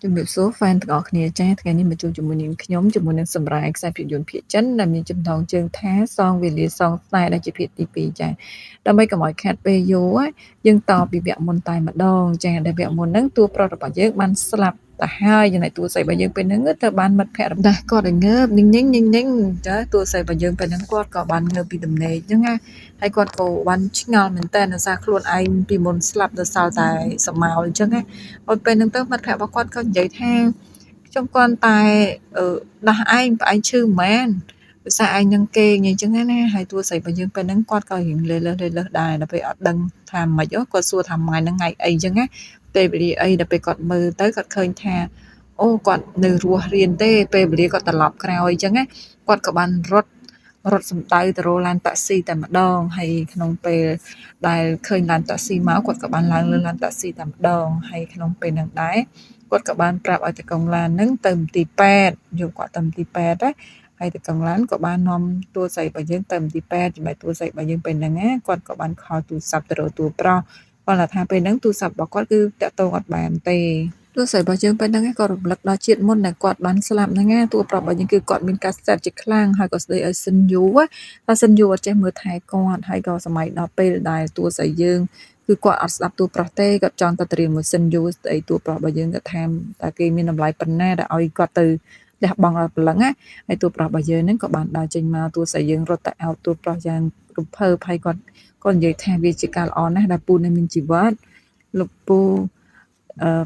ជំរាបសួរ fan ទាំងអស់គ្នាចា៎ ថ្ងៃនេះមកជួបជាមួយនាងខ្ញុំជាមួយនឹងសម្រាប់ខ្សែភាពយន្តភាគចិនដែលមានចំណងជើងថាសងវេលាសងស្នេហ៍ដែលជាភាគទី2ចា៎ដើម្បីកុំឲ្យខាត់ពេលយូរយើងតពីវគ្គមុនតែម្ដងចា៎ដែលវគ្គមុនហ្នឹងតួប្រុសរបស់យើងបានស្លាប់ទៅហើយចំណែកតួស្រីរបស់យើងពេលហ្នឹងទៅបានមិត្តភក្តិរបស់គាត់ឲ្យងើបញញញចាតួស្រីរបស់យើងពេលហ្នឹងគាត់ក៏បានងើបពីដំណេកហ្នឹងណាហើយគាត់ក៏បានឆ្ងល់មែនតើដោយសារខ្លួនឯងពីមុនស្លាប់ដល់សល់តែសម្មាលអញ្ចឹងណាហើយពេលហ្នឹងទៅមិត្តភក្តិរបស់គាត់ក៏និយាយថាខ្ញុំគ្រាន់តែដោះឯងផ្អែងឈឺមែនភាសាឯងនឹងគេងអញ្ចឹងណាហើយតួស្រីរបស់យើងពេលហ្នឹងគាត់ក៏រៀងលេលើសដែរដល់ពេលអត់ដឹងថាម៉េចគាត់សួរថាម៉ែហ្នឹងថ្ងៃអីអញ្ចឹងណាពេលវេលាអីដល់ពេលគាត់មើលទៅគាត់ឃើញថាអូគាត់នៅរស់រៀនទេពេលវេលាគាត់ត្រឡប់ក្រោយអញ្ចឹងណាគាត់ក៏បានរត់សំដៅទៅរកឡានតាក់ស៊ីតែម្ដងហើយក្នុងពេលដែលឃើញឡានតាក់ស៊ីមកគាត់ក៏បានឡើងលើឡានតាក់ស៊ីតែម្ដងហើយក្នុងពេលហ្នឹងដែរគាត់ក៏បានប្រាប់ឲ្យតកងឡានហ្នឹងទៅមន្ទីរពេទ្យយកគាត់ទៅមន្ទីរពេទ្យណាហើយតកងឡានក៏បាននាំតួស្រីរបស់យើងទៅមន្ទីរពេទ្យចំណែកតួស្រីរបស់យើងពេលហ្នឹងណាគាត់ក៏បានខលទូរស័ព្ទទៅរកតួប្រុសគាត់ថាពេលហ្នឹងទូរស័ព្ទរបស់គាត់គឺតាក់ទងអត់បានទេទោះស្រីរបស់យើងពេលហ្នឹងក៏រំលឹកដល់ជាតិមុនដែលគាត់បានស្លាប់ហ្នឹងណាតួប្រុសរបស់យើងគឺគាត់មានការស្ទើរជាខ្លាំងហើយក៏ស្ដីឲ្យស៊ិនយូថាស៊ិនយូអត់ចេះមើលថែគាត់ហើយក៏សម័យដល់ពេលដែលតួស្រីយើងគឺគាត់អត់ស្ដាប់តួប្រុសទេគាត់ចង់ទៅត្រៀមមួយស៊ិនយូស្ដីតួប្រុសរបស់យើងគាត់ថាតើគេមានតម្លៃប៉ុណ្ណាដែលឲ្យគាត់ទៅលះបង់ដល់ព្រលឹងណាហើយតួប្រុសរបស់យើងហ្នឹងក៏បានដើរចេញមកតួស្រីយើងរត់ទៅអោបតួប្រុសយ៉ាងរំភើបហើយគាត់និយាយថាវាជាការល្អណាស់ដែលពូនៅមានជីវិតលោកពូ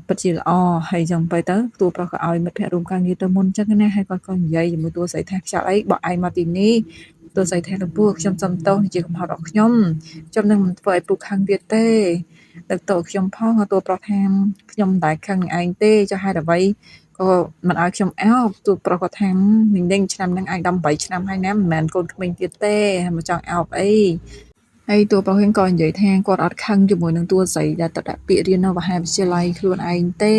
ពិតជាល្អហើយចឹងទៅតួប្រុសក៏ឲ្យមិត្តភក្តិរួមការងារទៅមុនចឹងណាហើយគាត់ក៏និយាយជាមួយតួស្រីថាខ្យល់អីបក់ឯងមកទីនេះតួស្រីថាលោកពូខ្ញុំសុំទោសជាកំហុសរបស់ខ្ញុំនឹងមិនធ្វើឲ្យពូខឹងទៀតទេលើកទោសខ្ញុំផងតួប្រុសថាខ្ញុំមិនដែលខឹងឯងទេចុះហេតុអ្វីក៏មិនឲ្យខ្ញុំអោបតួប្រុសក៏ថាញឆ្នាំហ្នឹងឯង18ឆ្នាំហើយណាមិនមែនកូនក្មេងទៀតទេមកចង់អោបអីហើយតួប្រុសហ្នឹងក៏និយាយថាគាត់អត់ខឹងជាមួយនឹងតួស្រីដែលទៅដាក់ពាក្យរៀននៅមហាវិទ្យាល័យខ្លួនឯងទេ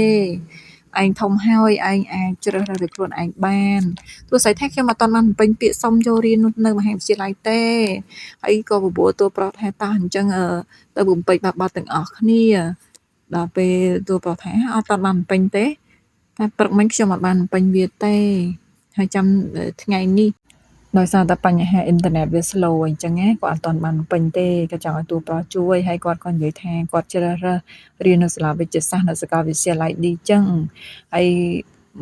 ឯងធំហើយឯងអាចជ្រើសរើសដោយខ្លួនឯងបានតួស្រីថាខ្ញុំអត់ទាន់បានបំពេញពាក្យសុំចូលរៀននៅមហាវិទ្យាល័យទេហើយក៏បបួលតួប្រុសថាតោះអញ្ចឹងទៅបំពេញបទទាំងអស់គ្នាដល់ពេលតួប្រុសថាអត់ទាន់បានបំពេញទេតែព្រឹកមិញខ្ញុំអត់បានបំពេញវាទេហើយចាំថ្ងៃនេះដោយសារតែបញ្ហាអ៊ីនធឺណិតវា slow អញ្ចឹងណាគាត់អត់ទាន់បានបំពេញទេក៏ចង់ឲ្យតួប្រុសជួយហើយគាត់ក៏និយាយថាគាត់ជ្រើសរើសរៀននៅសាលាវិទ្យាសាស្ត្រនៅសាកលវិទ្យាល័យនេះចឹងហើយ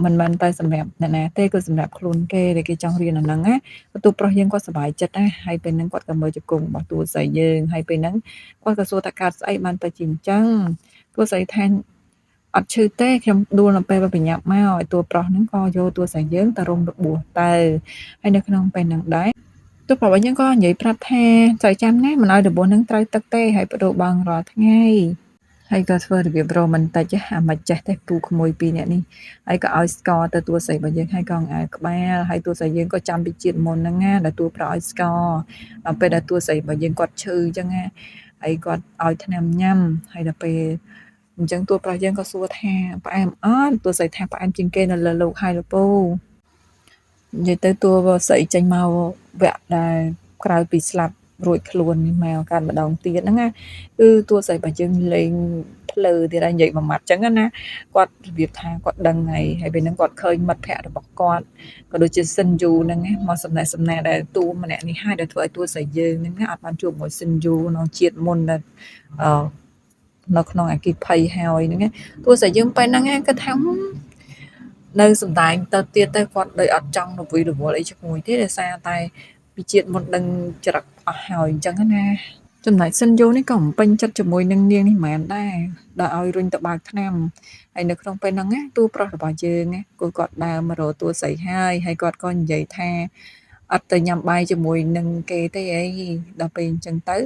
មិនមែនតែសម្រាប់អ្នកណាទេគឺសម្រាប់ខ្លួនគេដែលគេចង់រៀនអាហ្នឹងណាតួប្រុសយើងគាត់សប្បាយចិត្តណាហើយពេលហ្នឹងគាត់ក៏មើលជង្គង់របស់តួស្រីយើងហើយពេលហ្នឹងគាត់ក៏សួរថាកើតស្អីបានទៅជាអញ្ចឹងតួស្រីថាអត់ឈឺទេខ្ញុំដួលនៅពេលបញ្ញាប់មកឲ្យតួប្រុសហ្នឹងក៏យកតួស្រីយើងទៅរំរបួសទៅហើយនៅក្នុងពេលហ្នឹងដែរតួប្រុសរបស់យើងក៏និយាយប្រាប់ថាចៅចាំណាមិនឲ្យរបួសហ្នឹងត្រូវទឹកទេហើយបដូរបងរាល់ថ្ងៃហើយក៏ធ្វើរបៀបរ៉ូម៉ាន់ទិកអាមិនចេះទេពូក្មួយពីរនាក់នេះហើយក៏ឲ្យស្ករទៅតួស្រីរបស់យើងហើយក៏អើក្បាលហើយតួស្រីយើងក៏ចាំពីជាតិមុនហ្នឹងណាដែលតួប្រុសឲ្យស្ករដល់ពេលដែលតួស្រីរបស់យើងគាត់ឈឺអញ្ចឹងណាហើយគាត់ឲ្យថ្នាំញ៉ាំហើយដល់ពេលអញ្ចឹងតួប្រុសយើងក៏សួរថាផ្អែមអត់តួស្រីថាផ្អែមជាងគេនៅលើលោកហើយលោកពូនិយាយទៅតួស្រីចេញមកវគ្គដែលក្រៅពីស្លាប់រួចខ្លួនមកកាតម្ដងទៀតហ្នឹងណាគឺតួស្រីរបស់យើងលេងភ្លើទៀតហើយនិយាយមួយម៉ាត់ចឹងណាគាត់របៀបថាគាត់ដឹងហើយពេលហ្នឹងគាត់ឃើញមិត្តភ័ក្តិរបស់គាត់ក៏ដូចជាស៊ិនយូហ្នឹងណាមកសំណេះដែលតួម្នាក់នេះហើយដែលធ្វើឲ្យតួស្រីយើងហ្នឹងណាអត់បានជួបមួយស៊ិនយូនៅជាតិមុនដែលនៅក្នុងអគិភ័យហើយហ្នឹងណាតួស្រីយើងពេលហ្នឹងគាត់ថានៅសំដែងទៅទៀតទៅគាត់ដូចអត់ចង់រវីរវល់អីជាមួយទេដោយសារតែពីជាតិមុនដឹងចរិតអស់ហើយអញ្ចឹងណាចំណែកស៊ិនយូនេះក៏មិនពេញចិត្តជាមួយនឹងនាងនេះមិនមែនដែរដល់ឲ្យរុញទៅបើកថ្នាំហើយនៅក្នុងពេលហ្នឹងណាតួប្រុសរបស់យើងណាគាត់ដើរមករកតួស្រីហើយគាត់ក៏និយាយថាអត់ទៅញ៉ាំបាយជាមួយនឹងគេទេអីដល់ពេលអញ្ចឹងទៅ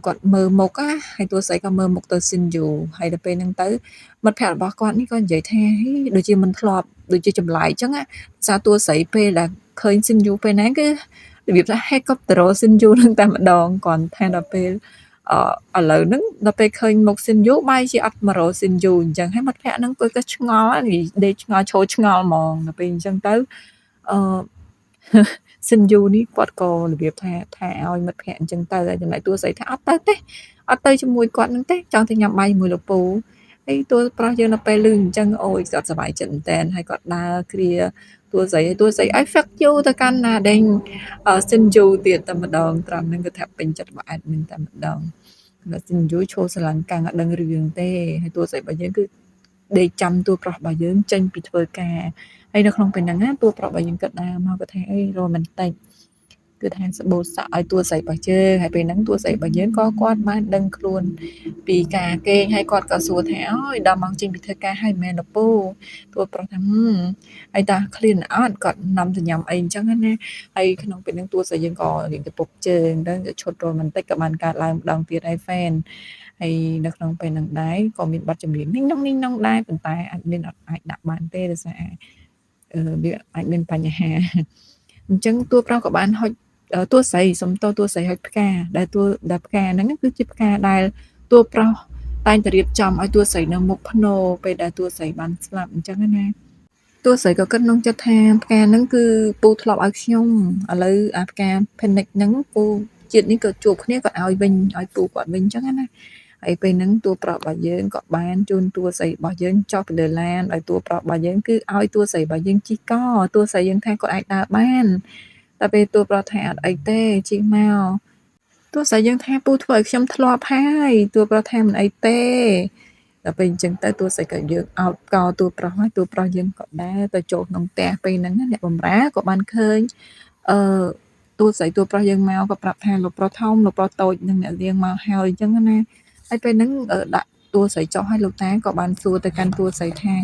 គាត់មើលមុខហើយតួស្រីក៏មើលមុខទៅស៊ិនយូហើយដល់ពេលហ្នឹងទៅមិត្តភក្តិរបស់គាត់នេះក៏និយាយថាដូចជាមិនធ្លាប់ដូចជាចម្លែកអញ្ចឹងសារតួស្រីពេលដែលឃើញស៊ិនយូពេលហ្នឹងគឺរបៀបថាហេកុបតឺរ៉ូស៊ិនយូនឹងតែម្ដងគាត់ថាដល់ពេលឥឡូវហ្នឹងដល់ពេលឃើញមុខស៊ិនយូបែរជាអត់មករកស៊ិនយូអញ្ចឹងហើយមិត្តភក្តិហ្នឹងក៏ឆ្ងល់ដេកឆ្ងល់ឈរឆ្ងល់ហ្មងដល់ពេលអញ្ចឹងទៅអឺស៊ិនយូនេះគាត់ក៏របៀបថាឲ្យមិត្តភក្តិអញ្ចឹងទៅចំណែកតួស្រីថាអត់ទៅទេអត់ទៅជាមួយគាត់ហ្នឹងទេចង់ទៅញ៉ាំបាយជាមួយលោកពូ ហើយតួប្រុសយើងនៅពេលឮអញ្ចឹងអូយគាត់សប្បាយចិត្តមែនតើហើយគាត់ដើរគ្រាតួស្រីឲ្យតួស្រីឲ្យ fuck you ទៅកាន់ណាដេញស៊ីនយូទៀតតែម្ដងត្រង់ហ្នឹងគឺថាពេញចិត្តរបស់ admin តែម្ដងគាត់ស៊ីនយូឈោស្រឡាញ់កាំងអត់ដឹងរឿងទេហើយតួស្រីរបស់យើងគឺដេកចាំតួប្រុសរបស់យើងចេញពីធ្វើការហើយនៅក្នុងពេលហ្នឹងណាតួប្រុសរបស់យើងគាត់ដើរមកគាត់ថាអីរ៉ូមែនទិកគឺថាសបូរសក់ឲ្យតួស្រីរបស់យើងហើយពេលហ្នឹងតួស្រីរបស់យើងក៏គាត់បានដឹងខ្លួនពីការគេងហើយគាត់ក៏សួរថាអូយដល់ម៉ោងចេញពីធ្វើការហើយមែនទេពូតួប្រុសថាហើយតាឃ្លានអត់គាត់នាំទៅញ៉ាំអីអញ្ចឹងណាហើយក្នុងពេលហ្នឹងតួស្រីយើងក៏រៀងទៅពុកជើងទៅឈុតរ៉ូមែនទិកក៏បានកើតឡើងម្ដងទៀតហើយហ្វេនហើយនៅក្នុងពេលហ្នឹងដែរក៏មានបទចម្រៀងនីងនងដែរប៉ុន្តែអត់មានអាចដាក់បានទេដោយសារវាអាចមានបញ្ហាអញ្ចឹងតួប្រុសក៏បានហុចតួស្រីសុំតួស្រីហុចផ្កាដែលផ្កាហ្នឹងគឺជាផ្កាដែលតួប្រុសតែងតែរៀបចំឲ្យតួស្រីនៅមុខភ្នោពេលដែលតួស្រីបានស្លាប់អញ្ចឹងណាតួស្រីក៏គិតក្នុងចិត្តថាផ្កាហ្នឹងគឺពូធ្លាប់ឲ្យខ្ញុំឥឡូវអាផ្កា Phoenix ហ្នឹងពូជាតិនេះក៏ជួបគ្នាក៏ឲ្យវិញឲ្យពូគាត់វិញអញ្ចឹងណាហើយពេលហ្នឹងតួប្រុសរបស់យើងក៏បានជូនតួស្រីរបស់យើងចុះទៅលើឡានដោយតួប្រុសរបស់យើងគឺឲ្យតួស្រីរបស់យើងជិះកតួស្រីយើងថាគាត់អាចដើរបានតែពេលតួប្រុសថាអត់អីទេជិះមកតួស្រីយើងថាពូធ្វើឲ្យខ្ញុំធ្លាប់ហើយតួប្រុសថាមិនអីទេដល់ពេលអញ្ចឹងទៅតួស្រីក៏យើងអោបកតួប្រុសហើយតួប្រុសយើងក៏ដើរទៅចូលក្នុងផ្ទះពេលហ្នឹងអ្នកបម្រើក៏បានឃើញអឺតួស្រីតួប្រុសយើងមកក៏ប្រាប់ថាលោកប្រុសធំលោកប្រុសតូចនឹងអ្នកនាងមកហើយអញ្ចឹងណាហើយពេលហ្នឹងដាក់តួស្រីចុះហើយលោកតាក៏បានសួរទៅកាន់តួស្រីថា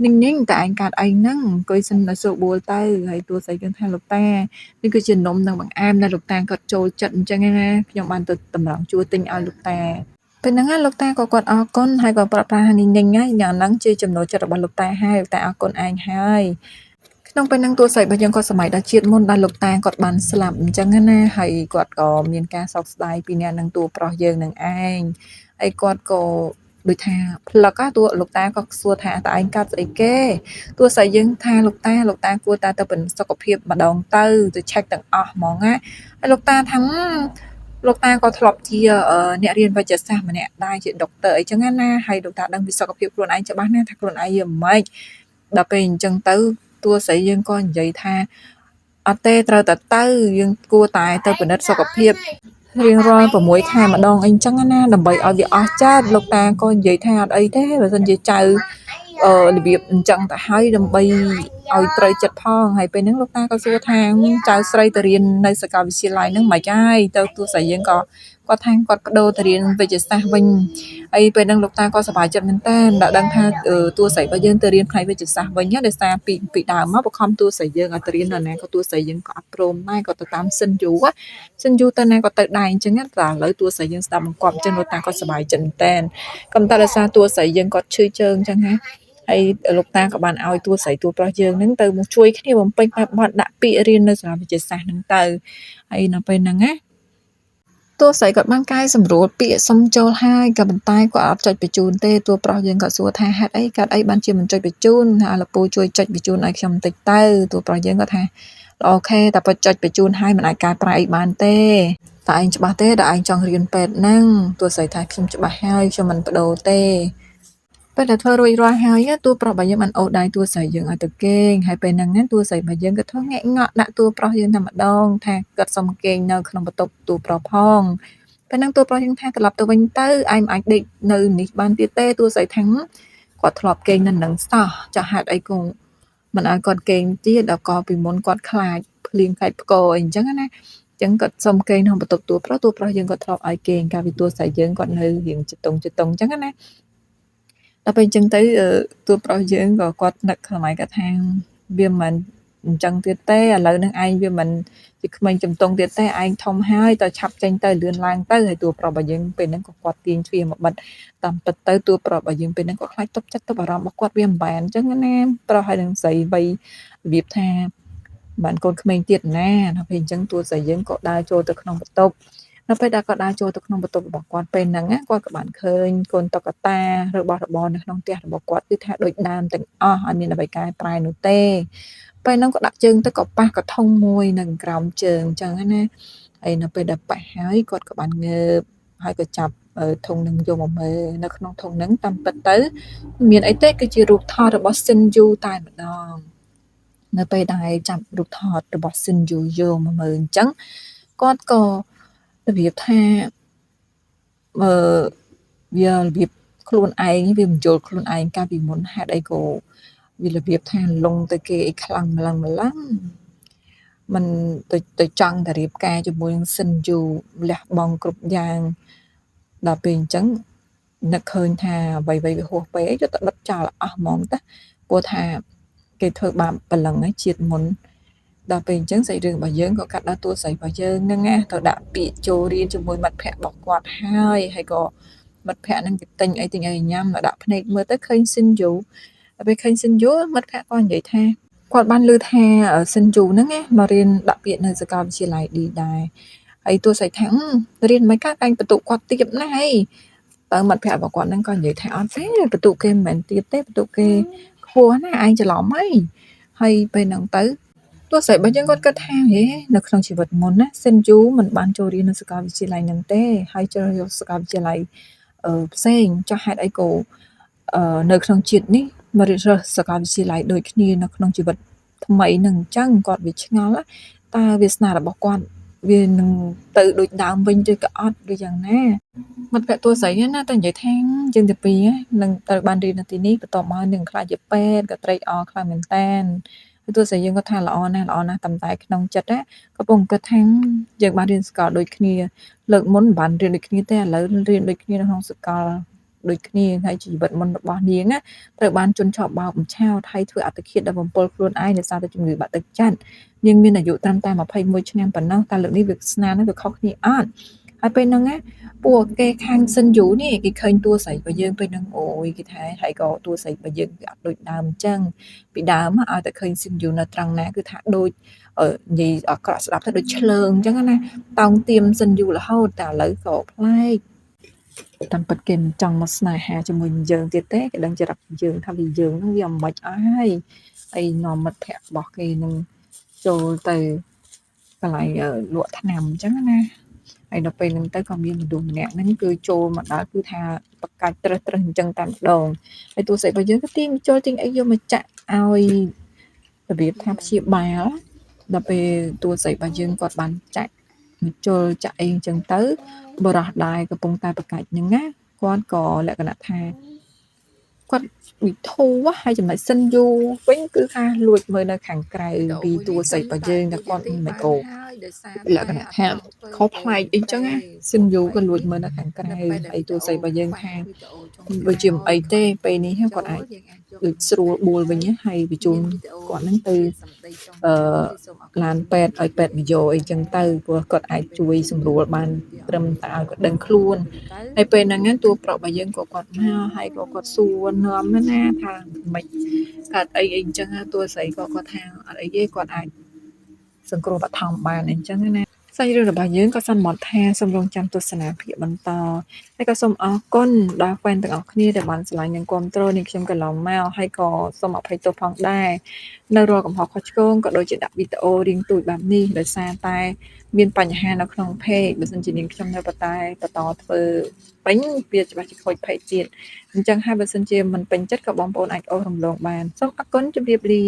ញញតែឯងកាត់អីហ្នឹងអង្គុយសិននៅស្រួលបួលទៅហើយតួស្រីយើងថាលោកតានេះគឺជានំនិងបង្អែមដែលលោកតាគាត់ចូលចិត្តអញ្ចឹងណាខ្ញុំបានទៅតម្រង់ជួរទិញឲ្យលោកតាពេលហ្នឹងលោកតាក៏គាត់អរគុណហើយក៏ប្រាប់ថាញញហើយយ៉ាងហ្នឹងជាចំណូលចិត្តរបស់លោកតាហើយលោកតាអរគុណឯងហើយក្នុងពេលហ្នឹងតួស្រីរបស់យើងក៏សម័យដល់ជាតិមុនដែលលោកតាគាត់បានស្លាប់អញ្ចឹងណាហើយគាត់ក៏មានការសោកស្ដាយពីអ្នកនឹងតួប្រុសយើងនឹងឯងហើយគាត់ក៏ដូចថាផ្លឹកតួលោកតាក៏សួរថាតើឯងកើតស្អីគេតួស្រីយើងថាលោកតាគួរតែទៅពិនិត្យសុខភាពម្ដងទៅឆែកទាំងអស់ហ្មងណាហើយលោកតាថាលោកតាក៏ធ្លាប់ជាអ្នករៀនវេជ្ជសាស្ត្រម្នាក់ដែរជាដុកទ័រអីចឹងណាហើយលោកតាដឹងពីសុខភាពខ្លួនឯងច្បាស់ណាស់ថាខ្លួនឯងយ៉ាងម៉េចដល់ពេលអញ្ចឹងទៅតួស្រីយើងក៏និយាយថាអត់ទេត្រូវតែទៅយើងគួរតែទៅពិនិត្យសុខភាពរៀងរាល់6ខែម្ដងអីចឹងណាដើម្បីឲ្យវាអស់ចិត្តលោកតាក៏និយាយថាអត់អីទេបើសិនជាចៅរបៀបអញ្ចឹងទៅហើយដើម្បីឲ្យត្រូវចិត្តផងហើយពេលហ្នឹងលោកតាក៏សួរថាចៅស្រីទៅរៀននៅសាកលវិទ្យាល័យហ្នឹងមិនហើយទៅទស្ស័យយើងក៏គាត់ថាគាត់បដូរទៅរៀនវិទ្យាសាស្ត្រវិញហើយពេលហ្នឹងលោកតាក៏សប្បាយចិត្តមែនតើដែលដឹងថាទស្ស័យរបស់យើងទៅរៀនផ្នែកវិទ្យាសាស្ត្រវិញដោយសារពីដើមមកបខំទស្ស័យយើងឲ្យទៅរៀននៅណាក៏ទស្ស័យយើងក៏អត់ព្រមដែរក៏ទៅតាមសិនយូទៅណាក៏ទៅដែរអញ្ចឹងតែឥឡូវទស្ស័យយើងស្ដាប់បង្គាប់អញ្ចឹងលោកតាក៏សប្បាយចិត្តមែនតើក៏តែដោយសារទស្ស័យយើងគាត់ឈឺជើងអញ្ចឹងណាហើយលោកតាក៏បានឲ្យតួស្រីតួប្រុសយើងហ្នឹងទៅមកជួយគ្នាបំពេញបែបបទដាក់ពាក្យរៀននៅសាលាវិទ្យាសាស្ត្រហ្នឹងទៅហើយនៅពេលហ្នឹងណាតួស្រីគាត់បានកែសម្រួលពាក្យសុំចូលហើយក៏ប៉ុន្តែគាត់អត់ចុចបញ្ជូនទេតួប្រុសយើងក៏សួរថាហេតុអីកើតអីបានជាមិនចុចបញ្ជូនថាលោកពូជួយចុចបញ្ជូនឲ្យខ្ញុំបន្តិចទៅតួប្រុសយើងក៏ថាអូខេតែបើចុចបញ្ជូនហើយមិនអាចកែប្រែអីបានទេតែឯងច្បាស់ទេដែលឯងចង់រៀនពេទ្យហ្នឹងតួស្រីថាខ្ញុំច្បាស់ហើយខ្ញុំមិនបដូរទេពេលដែលធ្វើរួចរាល់ហើយតួប្រុសរបស់យើងបានអូសដៃតួស្រីយើងឲ្យទៅគេងហើយពេលហ្នឹងតួស្រីរបស់យើងក៏ធ្វើងាកងក់ដាក់តួប្រុសយើងតែម្ដងថាគាត់សុំគេងនៅក្នុងបន្ទប់តួប្រុសផងពេលហ្នឹងតួប្រុសយើងថាត្រឡប់ទៅវិញទៅឯងមិនអាចដេកនៅនេះបានទៀតទេតួស្រីថាគាត់ធ្លាប់គេងនៅនឹងសោះចាស់ហេតុអីក៏មិនឲ្យគាត់គេងទៀតដល់ក៏ពីមុនគាត់ខ្លាចភ្លៀងខ្លាចផ្គរអីអញ្ចឹងណាអញ្ចឹងគាត់សុំគេងក្នុងបន្ទប់តួប្រុសយើងក៏ធ្លាប់ឲ្យគេងកាលពីតួស្រីយើងគាត់នៅរៀងចតុងអញ្ចឹងណាដល់ពេលអញ្ចឹងទៅតួប្រុសយើងក៏គាត់នឹកសម័យគាត់ថាវាមិនអញ្ចឹងទៀតទេឥឡូវហ្នឹងឯងវាមិនជាក្មេងជំទង់ទៀតទេឯងធំហើយតើឆាប់ចេញទៅលឿនឡើងទៅហើយតួប្រុសរបស់យើងពេលហ្នឹងក៏គាត់ទាញទ្វារមកបិទតាមពិតទៅតួប្រុសរបស់យើងពេលហ្នឹងក៏ខ្លាចទប់ចិត្តទប់អារម្មណ៍របស់គាត់វាមិនបានអញ្ចឹងណាប្រុសហើយនឹងស្រីវ័យរបៀបថាបានកូនក្មេងទៀតណាដល់ពេលអញ្ចឹងតួស្រីយើងក៏ដើរចូលទៅក្នុងបន្ទប់នៅពេលដែលគាត់ដើរចូលទៅក្នុងបន្ទប់របស់គាត់ពេលហ្នឹងគាត់ក៏បានឃើញកូនតុក្កតារបស់របរនៅក្នុងផ្ទះរបស់គាត់គឺថាដូចដើមទាំងអស់អត់មានអ្វីកែប្រែនោះទេពេលហ្នឹងក៏ដាក់ជើងទៅក៏ប៉ះកធុងមួយនៅក្រោមជើងអញ្ចឹងណាហើយនៅពេលដែលប៉ះហើយគាត់ក៏បានងើបហើយក៏ចាប់ ធុងនឹងយកមកមើលនៅក្នុងធុងហ្នឹងតាមពិតទៅមានអីទេគឺជារូបថតរបស់ Shinju តែម្ដងនៅពេលដែលចាប់រូបថតរបស់ Shinju យកមកមើលអញ្ចឹងគាត់ក៏របៀបថាវារបៀបខ្លួនឯងវាបញ្យល់ខ្លួនឯងកាលពីមុនហេតុអីក៏វារបៀបថាលងទៅគេអីខ្លាំងម្លឹងมันទៅចង់តែរៀបការជាមួយនឹង Shinju លះបង់គ្រប់យ៉ាងដល់ពេលអញ្ចឹងនឹកឃើញថាអ្វីៗវាហួសពេកយកទៅដុតចោលអស់ហ្មងតាព្រោះថាគេធ្វើបាបប្រឡឹងហើយជាតិមុនដល់ពេលអញ្ចឹងសាច់រឿងរបស់យើងក៏កាត់ដល់តួស្រីរបស់យើងហ្នឹងណាទៅដាក់ពាក្យចូលរៀនជាមួយមិត្តភ័ក្តិរបស់គាត់ហើយក៏មិត្តភ័ក្តិហ្នឹងគេទិញអីញ៉ាំមកដាក់ភ្នែកមើលទៅឃើញ Shinju ដល់ពេលឃើញ Shinju មិត្តភ័ក្តិគាត់និយាយថាគាត់បានឮថា Shinju ហ្នឹងណាមករៀនដាក់ពាក្យនៅសាកលវិទ្យាល័យឌីដែរហើយតួស្រីថារៀនមិនកើតឯងបន្ទុកគាត់ទាបណាស់ហើយតើមិត្តភ័ក្តិរបស់គាត់ហ្នឹងក៏និយាយថាអត់ទេបន្ទុកគេមិនមែនទាបទេបន្ទុកគេខ្ពស់ណាស់ឯងច្រឡំហើយពេលហ្នឹងទៅទោះស្រីរបស់យើងគាត់គិតថាហេនៅក្នុងជីវិតមុនណា Shinju មិនបានចូលរៀននៅសាកលវិទ្យាល័យហ្នឹងទេហើយជ្រើសយកសាកលវិទ្យាល័យផ្សេងចុះហេតុអីក៏នៅក្នុងជាតិនេះមករៀនរើសសាកលវិទ្យាល័យដូចគ្នានៅក្នុងជីវិតថ្មីនឹងអញ្ចឹងគាត់វាឆ្ងល់តើវាសនារបស់គាត់វានឹងទៅដូចដើមវិញឬក៏អត់ឬយ៉ាងណាមិត្តភក្តិតួស្រីណាតែនិយាយថាយើងទីពីរនឹងត្រូវបានរៀននៅទីនេះបន្ទាប់មកនឹងខ្លាចជាពេទ្យក៏ត្រេកអរខ្លាំងមែនតានហើយតួស្រីយើងក៏ថាល្អណាស់តាមតែក្នុងចិត្តណាក៏ពងគិតថាយើងបានរៀនសាកលដូចគ្នាលើកមុនមិនបានរៀនដូចគ្នាទេឥឡូវរៀនដូចគ្នានៅក្នុងសាកលដូចគ្នាហើយជីវិតមុនរបស់នាងណាត្រូវបានជន់ឆោបបោកបញ្ឆោតហើយធ្វើអត្តឃាតដល់បំពល់ខ្លួនឯងដោយសារតែជំងឺបាក់ទឹកចិត្តនាងមានអាយុត្រឹមតែ21ឆ្នាំប៉ុណ្ណោះតែលើកនេះវាស្នានឹងវាខុសគ្នាអត់ហើយពេលហ្នឹងណាពួកគេខាង Shinju នេះគេឃើញតួស្រីរបស់យើងពេលហ្នឹងអូយគេថាហើយក៏តួស្រីរបស់យើងវាអត់ដូចដើមអញ្ចឹងពីដើមឲ្យតែឃើញ Shinju នៅត្រង់ណាគឺថាដូចនិយាយអាក្រក់ស្ដាប់ទៅដូចឆ្លើងអញ្ចឹងណាតោងទៀម Shinju រហូតតែឥឡូវក៏ប្លែកតាមពិតគេមិនចង់មកស្នេហាជាមួយយើងទៀតទេគេដឹងចរិតយើងថាវាយើងហ្នឹងវាមិនអស់ហើយនាំមិត្តភ័ក្តិរបស់គេនឹងចូលទៅកន្លែងលក់ថ្នាំអញ្ចឹងណាហើយដល់ពេលហ្នឹងទៅក៏មានមនុស្សម្នាក់ហ្នឹងគឺចូលមកដល់គឺថាបកាច់ត្រឹសអញ្ចឹងតែម្ដងហើយតួស្រីរបស់យើងក៏ទាញចូលទិញអីយកមកចាក់ឲ្យរបៀបថាព្យាបាលដល់ពេលតួស្រីរបស់យើងគាត់បានចាក់ជុលចាក់អីអញ្ចឹងទៅបរោះដែរកំពុងតែបកាច់ហ្នឹងណាគាត់ក៏លក្ខណៈថាគាត់វិធូហើយចំណុច Shinju វិញគឺថាលួចមើលនៅខាងក្រៅពីតួស្រីរបស់យើងតែគាត់មិនក៏លក្ខណៈថាខុសប្លែកអីចឹងណា Shinju ក៏លួចមើលនៅខាងក្រៅហើយតួស្រីរបស់យើងថាបើជាមិនអីទេពេលនេះគាត់អាចដូចស្រួលបួលវិញហើយបញ្ជូនគាត់ហ្នឹងទៅឡានពេទ្យឲ្យពេទ្យមកយកអីចឹងទៅព្រោះគាត់អាចជួយសម្រួលបានត្រឹមតែឲ្យគាត់ដឹងខ្លួនហើយពេលហ្នឹងតួប្រុសរបស់យើងក៏គាត់មកហើយក៏គាត់សួរនាំណាថាមិនកើតអីអញ្ចឹងតួស្រីក៏គាត់ថាអត់អីទេគាត់អាចសង្គ្រោះបឋមបានអញ្ចឹងណាសាច់រឿងរបស់យើងក៏សន្មតថាសូមរងចាំទស្សនាភាគបន្តហើយក៏សូមអរគុណដល់ fan ទាំងអស់គ្នាដែលបានឆ្លងនិងគ្រប់គ្រងនេះខ្ញុំកន្លងមកហើយក៏សូមអភ័យទោសផងដែរនៅរាល់កំហុសខុសឆ្គងក៏ដូចជាដាក់វីដេអូរៀងទូចបែបនេះដោយសារតែមានបញ្ហានៅក្នុង page បើសិនជានាងខ្ញុំនៅបន្តធ្វើពេញវាច្បាស់ជាខូច page ទៀតអញ្ចឹងហើយបើសិនជាមិនពេញចិត្តក៏បងប្អូនអាចអូសរំលងបានសូមអរគុណជម្រាបលា